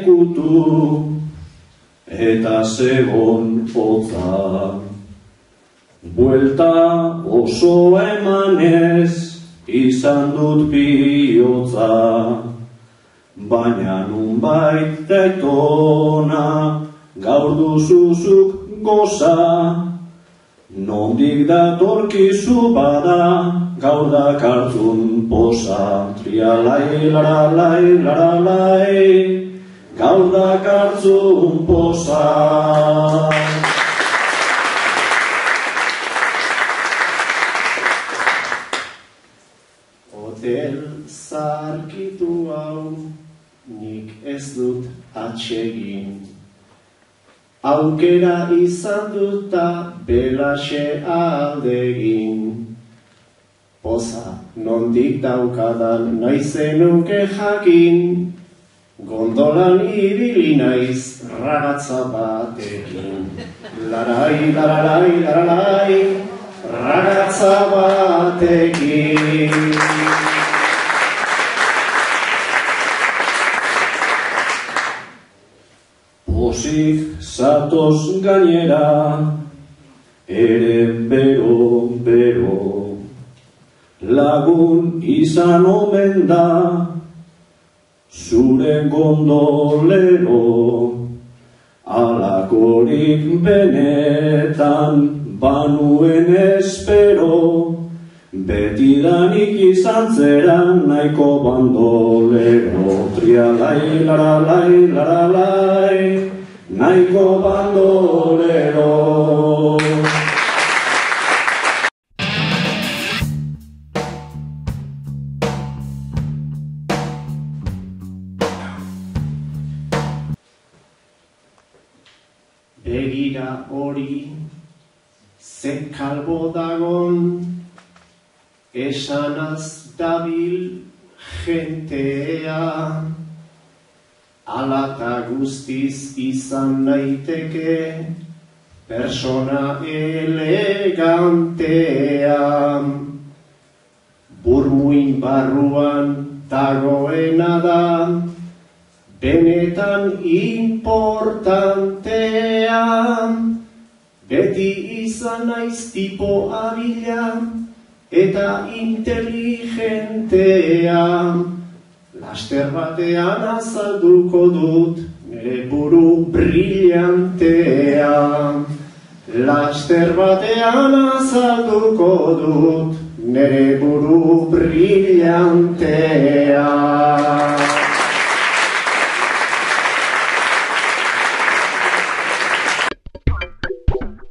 ikutu, eta zegon hotza. Buelta oso emanez, izan dut bihotza, baina nunbait daitona, gaur duzuzuk goza, nondik datorkizu bada, gaur dakartzun poza. Trialai, laralai, laralai, gaur dakartzun poza. Hotel zarkitu hau, nik ez dut atsegin. Aukera izan duta belaxe aldegin. Poza, nondik daukadan naizenuke jakin, gondolan ibili naiz ragatza batekin. Larai, laralai, laralai, ragatza batekin. Pozik zatoz gainera, ere bero, bero, lagun izan omen da, zure gondolero, alakorik benetan banuen espero, betidanik izan zeran nahiko bandolero. Trialai, laralai, laralai, nahiko bandolero. Begira hori, ze kalbo dagon, esanaz dabil jentea, alata guztiz izan naiteke, persona elegantea. Burmuin barruan dagoena da, benetan importantea, beti izan naiz tipo abila eta inteligentea. Laster batean azalduko dut nire buru brillantea. Laster batean azalduko dut nire buru brillantea.